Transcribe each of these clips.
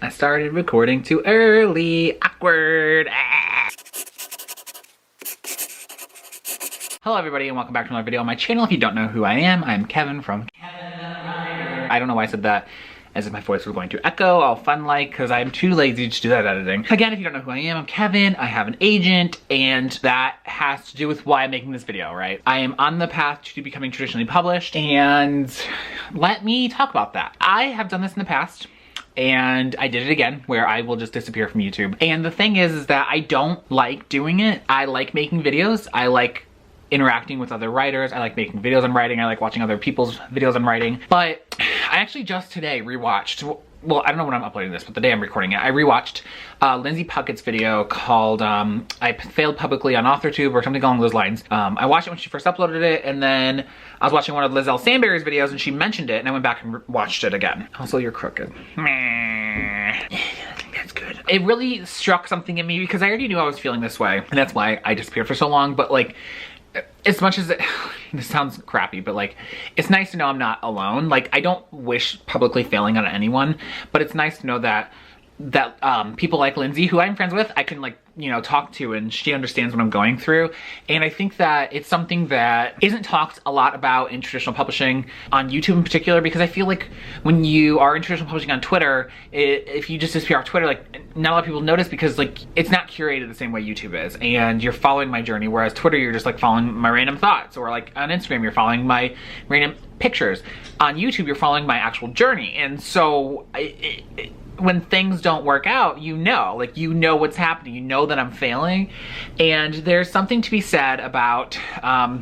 I started recording too early. Awkward. Ah. Hello everybody and welcome back to another video on my channel. If you don't know who I am, I'm Kevin from KevinTheWriter. I don't know why I said that as if my voice was going to echo all fun-like, because I'm too lazy to do that editing. Again, if you don't know who I am, I'm Kevin. I have an agent, and that has to do with why I'm making this video, right? I am on the path to becoming traditionally published, and let me talk about that. I have done this in the past, and I did it again, where I will just disappear from YouTube. And the thing is that I don't like doing it. I like making videos. I like interacting with other writers. I like making videos on writing. I like watching other people's videos on writing. But I actually just today rewatched, well, I don't know when I'm uploading this, but the day I'm recording it, I rewatched Lindsay Puckett's video called I Failed Publicly on AuthorTube or something along those lines. I watched it when she first uploaded it, and then I was watching one of Lizelle Sandberry's videos and she mentioned it, and I went back and watched it again. Also, you're crooked. I think that's good. It really struck something in me because I already knew I was feeling this way, and that's why I disappeared for so long. But like, as much as this sounds crappy, but like, it's nice to know I'm not alone. Like, I don't wish publicly failing on anyone, but it's nice to know that people like Lindsay, who I'm friends with, I can, like, you know, talk to, and she understands what I'm going through. And I think that it's something that isn't talked a lot about in traditional publishing, on YouTube in particular, because I feel like when you are in traditional publishing on Twitter, if you just disappear off Twitter, like, not a lot of people notice because, like, it's not curated the same way YouTube is, and you're following my journey, whereas Twitter, you're just, like, following my random thoughts, or, like, on Instagram, you're following my random pictures. On YouTube, you're following my actual journey. And so when things don't work out, you know what's happening, you know that I'm failing, and there's something to be said about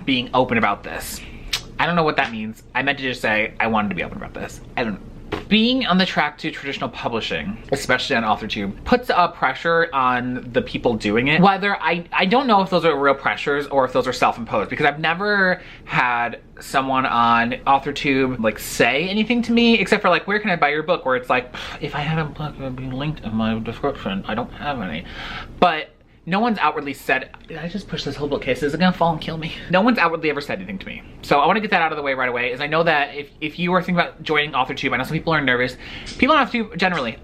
being open about this. I don't know what that means. I meant to just say I wanted to be open about this. I don't know. Being on the track to traditional publishing, especially on AuthorTube, puts a pressure on the people doing it. Whether I don't know if those are real pressures or if those are self-imposed, because I've never had someone on AuthorTube like say anything to me, except for like, where can I buy your book? Where it's like, if I had a book, it would be linked in my description. I don't have any. But no one's outwardly said, did I just push this whole bookcase? Is it gonna fall and kill me? No one's outwardly ever said anything to me. So I wanna get that out of the way right away, is I know that if you are thinking about joining AuthorTube, I know some people are nervous. People on AuthorTube generally,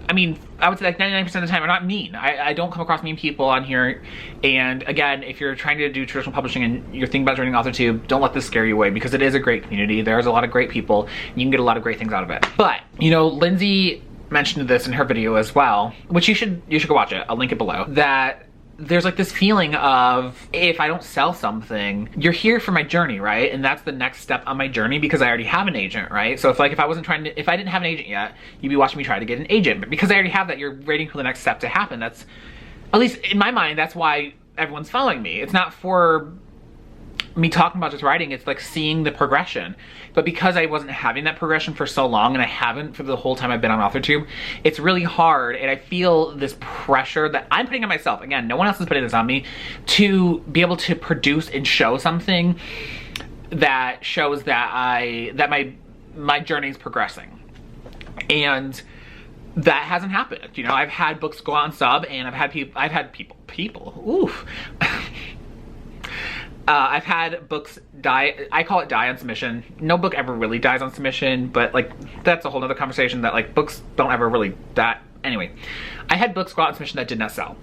I mean, I would say like 99% of the time are not mean. I don't come across mean people on here. And again, if you're trying to do traditional publishing and you're thinking about joining AuthorTube, don't let this scare you away, because it is a great community. There's a lot of great people, and you can get a lot of great things out of it. But, you know, Lindsay mentioned this in her video as well, which you should go watch it. I'll link it below. That there's like this feeling of, if I don't sell something, you're here for my journey, right? And that's the next step on my journey, because I already have an agent, right? So if I didn't have an agent yet, you'd be watching me try to get an agent. But because I already have that, you're waiting for the next step to happen. That's, at least in my mind, that's why everyone's following me. It's not for me talking about just writing, it's like seeing the progression. But because I wasn't having that progression for so long, and I haven't for the whole time I've been on AuthorTube, it's really hard, and I feel this pressure that I'm putting on myself. Again, no one else is putting this on me, to be able to produce and show something that shows that my journey is progressing. And that hasn't happened. You know, I've had books go on sub, and I've had people, oof. I've had books die, I call it die on submission. No book ever really dies on submission, but like, that's a whole nother conversation, that like, books don't ever really die. Anyway, I had books go out on submission that did not sell.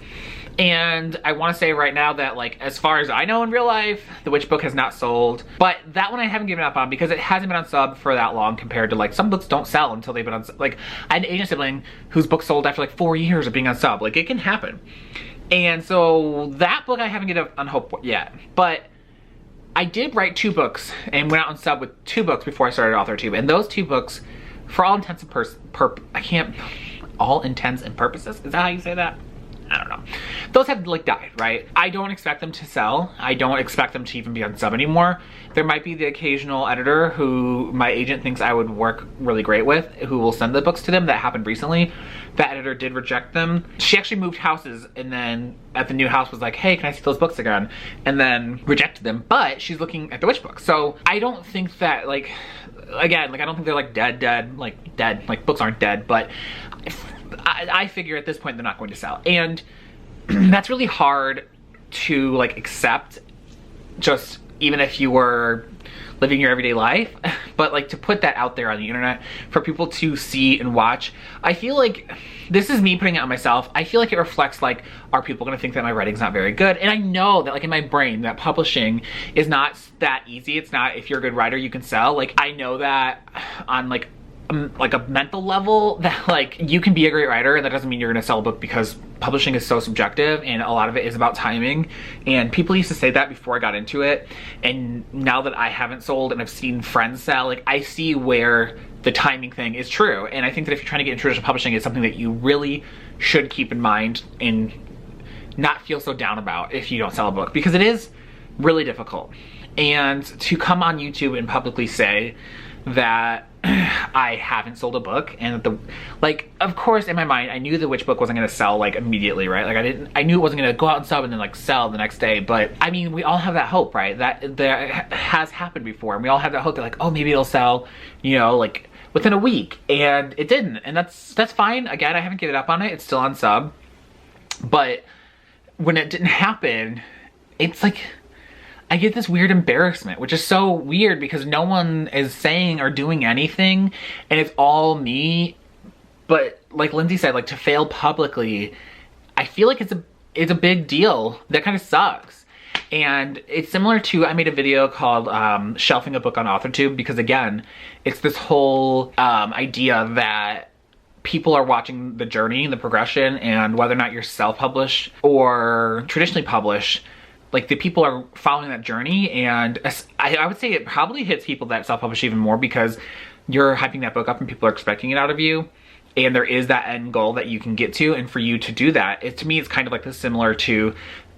And I want to say right now that, like, as far as I know in real life, The Witch book has not sold. But that one I haven't given up on, because it hasn't been on sub for that long, compared to like, some books don't sell until they've been on, like, I had an agent sibling whose book sold after like 4 years of being on sub. Like, it can happen. And so that book I haven't given up on hope for yet. But I did write 2 books and went out on sub with 2 books before I started AuthorTube. And those 2 books, for all intents and all intents and purposes, is that how you say that? I don't know. Those have like died, right? I don't expect them to sell. I don't expect them to even be on sub anymore. There might be the occasional editor who my agent thinks I would work really great with, who will send the books to them. That happened recently. That editor did reject them. She actually moved houses, and then at the new house was like, hey, can I see those books again? And then rejected them, but she's looking at the Witch book. So I don't think that, like, again, like, I don't think they're like dead, like books aren't dead, but I figure at this point they're not going to sell. And that's really hard to like accept, just even if you were living your everyday life. But like to put that out there on the internet for people to see and watch, I feel like this is me putting it on myself. I feel like it reflects like, are people gonna think that my writing's not very good? And I know that like in my brain that publishing is not that easy. It's not, if you're a good writer you can sell. Like I know that on like a mental level that like you can be a great writer, and that doesn't mean you're gonna sell a book, because publishing is so subjective and a lot of it is about timing. And people used to say that before I got into it, and now that I haven't sold and I've seen friends sell, like I see where the timing thing is true. And I think that if you're trying to get into traditional publishing, it's something that you really should keep in mind and not feel so down about if you don't sell a book, because it is really difficult. And to come on YouTube and publicly say that I haven't sold a book, and that like, of course in my mind I knew that which book wasn't gonna sell like immediately, right? Like I knew it wasn't gonna go out and sub and then like sell the next day. But I mean, we all have that hope, right? That has happened before, and we all have that hope that like, oh, maybe it'll sell, you know, like within a week, and it didn't. And that's fine. Again, I haven't given up on it. It's still on sub. But when it didn't happen, it's like I get this weird embarrassment, which is so weird because no one is saying or doing anything, and it's all me. But like Lindsay said, like to fail publicly, I feel like it's a big deal. That kind of sucks. And it's similar to, I made a video called shelving a book on AuthorTube, because again, it's this whole idea that people are watching the journey, the progression, and whether or not you're self-published or traditionally published, like the people are following that journey. And I would say it probably hits people that self-publish even more, because you're hyping that book up and people are expecting it out of you. And there is that end goal that you can get to. And for you to do that, to me, it's kind of like this, similar to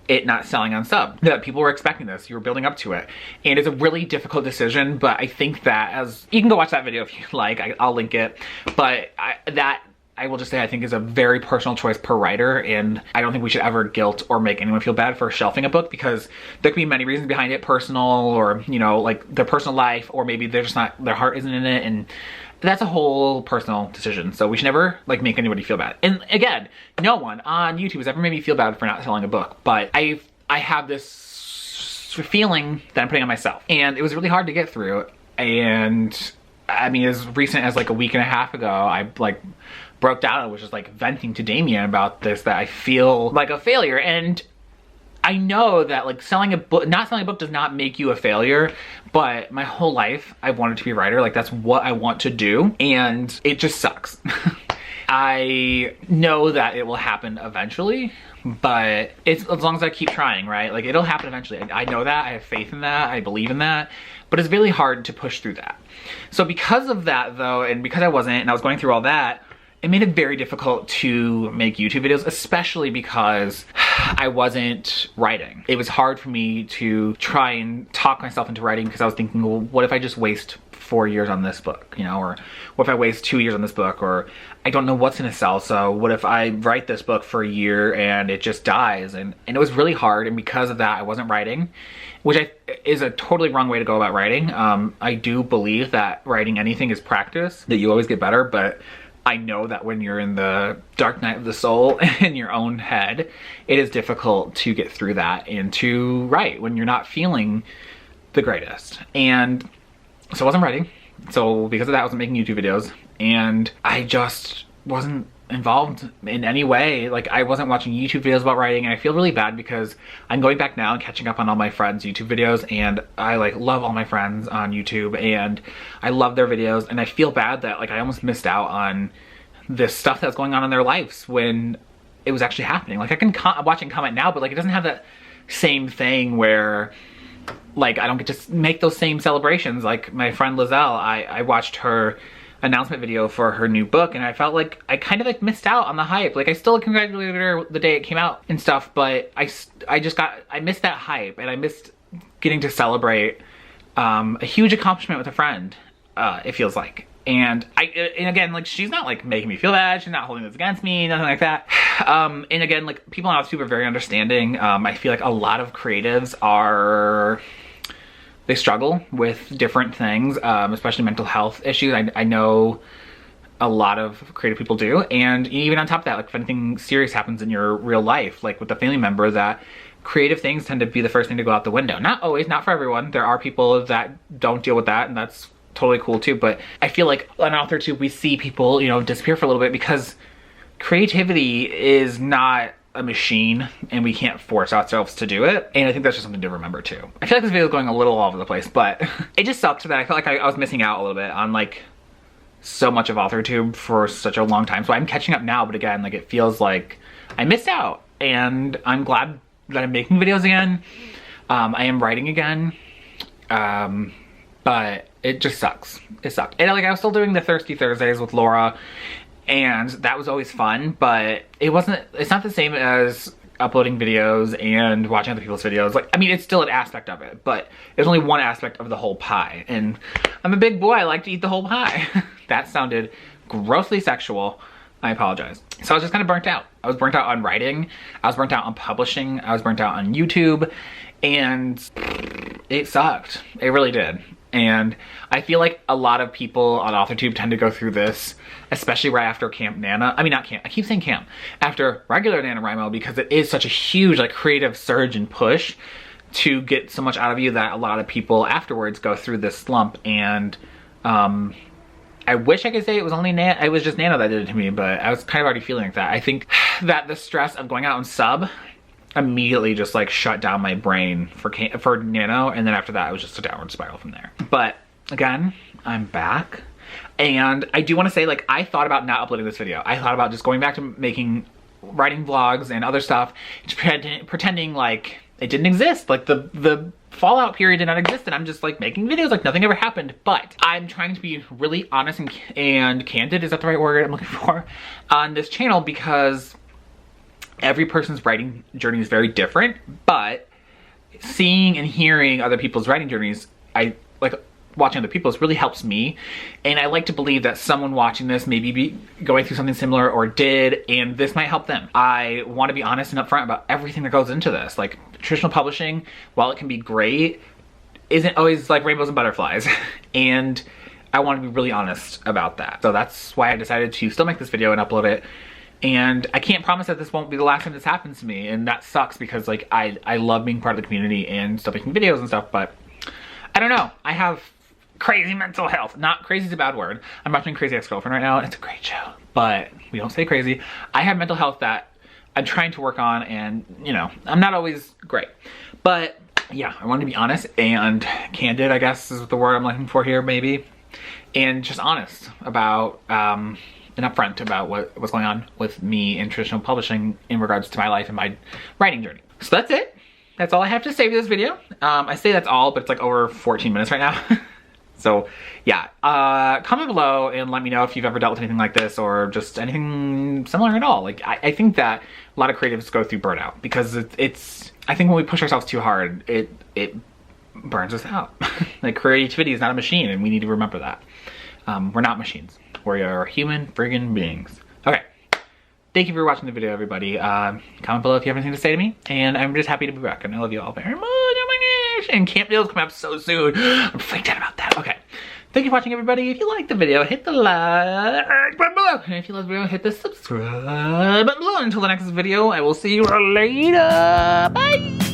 it not selling on sub. That people were expecting this, you were building up to it. And it's a really difficult decision, but I think that you can go watch that video if you like, I'll link it. But I will just say I think is a very personal choice per writer, and I don't think we should ever guilt or make anyone feel bad for shelving a book, because there could be many reasons behind it, personal, or you know, like their personal life, or maybe they're just not, their heart isn't in it, and that's a whole personal decision. So we should never like make anybody feel bad. And again, no one on YouTube has ever made me feel bad for not selling a book, but I have this feeling that I'm putting on myself, and it was really hard to get through. And I mean, as recent as like a week and a half ago, I like broke down and was just like venting to Damien about this, that I feel like a failure. And I know that like not selling a book does not make you a failure, but my whole life I've wanted to be a writer. Like that's what I want to do, and it just sucks. I know that it will happen eventually, but it's as long as I keep trying, right? Like it'll happen eventually. I know that, I have faith in that, I believe in that, but it's really hard to push through that. So because of that though, and because I wasn't, and I was going through all that, it made it very difficult to make YouTube videos, especially because I wasn't writing. It was hard for me to try and talk myself into writing, because I was thinking, well, what if I just waste 4 years on this book, you know, or what if I waste 2 years on this book, or I don't know what's gonna sell, so what if I write this book for a year and it just dies? And it was really hard, and because of that I wasn't writing, which is a totally wrong way to go about writing. I do believe that writing anything is practice, that you always get better, but I know that when you're in the dark night of the soul in your own head, it is difficult to get through that and to write when you're not feeling the greatest. And so I wasn't writing. So because of that, I wasn't making YouTube videos, and I just wasn't involved in any way. Like I wasn't watching YouTube videos about writing, and I feel really bad because I'm going back now and catching up on all my friends' YouTube videos, and I like love all my friends on YouTube and I love their videos, and I feel bad that like I almost missed out on this stuff that's going on in their lives when it was actually happening. Like I can watch and comment now, but like it doesn't have that same thing where like I don't get to make those same celebrations. Like my friend Lizelle, I watched her announcement video for her new book, and I felt like I kind of like missed out on the hype. Like I still congratulated her the day it came out and stuff, but I missed that hype, and I missed getting to celebrate a huge accomplishment with a friend, it feels like. And again, like she's not like making me feel bad, she's not holding this against me, nothing like that. And again, like people on AuthorTube are very understanding. I feel like a lot of creatives they struggle with different things, especially mental health issues. I know a lot of creative people do. And even on top of that, like if anything serious happens in your real life, like with a family member, that creative things tend to be the first thing to go out the window. Not always, not for everyone. There are people that don't deal with that, and that's totally cool too. But I feel like on AuthorTube, we see people, you know, disappear for a little bit because creativity is not a machine and we can't force ourselves to do it. And I think that's just something to remember too. I feel like this video is going a little all over the place, but it just sucked that I felt like I was missing out a little bit on like so much of AuthorTube for such a long time. So I'm catching up now, but again, like it feels like I missed out, and I'm glad that I'm making videos again. I am writing again, but it just sucks. It sucked. And like I was still doing the Thirsty Thursdays with Laura, and that was always fun, but it's not the same as uploading videos and watching other people's videos. Like, I mean, it's still an aspect of it, but it's only one aspect of the whole pie. And I'm a big boy, I like to eat the whole pie. That sounded grossly sexual. I apologize. So I was just kind of burnt out. I was burnt out on writing. I was burnt out on publishing. I was burnt out on YouTube, and it sucked. It really did. And I feel like a lot of people on AuthorTube tend to go through this, especially right after Camp Nana. I mean, not Camp, I keep saying Camp. After regular NaNoWriMo, because it is such a huge like creative surge and push to get so much out of you that a lot of people afterwards go through this slump. And I wish I could say it was only it was just Nano that did it to me, but I was kind of already feeling like that. I think that the stress of going out and sub immediately just like shut down my brain for Nano, and then after that it was just a downward spiral from there. But again, I'm back, and I do want to say, like, I thought about not uploading this video. I thought about just going back to writing vlogs and other stuff, just pretending like it didn't exist, like the fallout period did not exist, and I'm just like making videos like nothing ever happened. But I'm trying to be really honest and candid, is that the right word I'm looking for, on this channel, because every person's writing journey is very different. But seeing and hearing other people's writing journeys, I like watching other people's, really helps me. And I like to believe that someone watching this maybe be going through something similar or did, and this might help them. I want to be honest and upfront about everything that goes into this. Like, traditional publishing, while it can be great, isn't always like rainbows and butterflies. And I want to be really honest about that. So that's why I decided to still make this video and upload it. And I can't promise that this won't be the last time this happens to me, and that sucks, because like I love being part of the community and still making videos and stuff. But I don't know, I have crazy mental health. Not crazy is a bad word. I'm watching Crazy Ex-Girlfriend right now, and it's a great show, but we don't say crazy. I have mental health that I'm trying to work on, and you know, I'm not always great. But yeah, I want to be honest and candid, I guess is the word I'm looking for here, maybe. And just honest about and upfront about what's going on with me in traditional publishing in regards to my life and my writing journey. So that's it. That's all I have to say for this video. I say that's all, but it's like over 14 minutes right now. So yeah, comment below and let me know if you've ever dealt with anything like this, or just anything similar at all. Like, I think that a lot of creatives go through burnout, because it's I think when we push ourselves too hard, it burns us out. Like, creativity is not a machine, and we need to remember that. We're not machines. We are human friggin' beings. Okay. Thank you for watching the video, everybody. Comment below if you have anything to say to me, and I'm just happy to be back, and I love you all very much. Oh my gosh! And Camp Neil's coming up so soon. I'm freaked out about that. Okay. Thank you for watching, everybody. If you liked the video, hit the like button below. And if you love the video, hit the subscribe button below. Until the next video, I will see you later. Bye!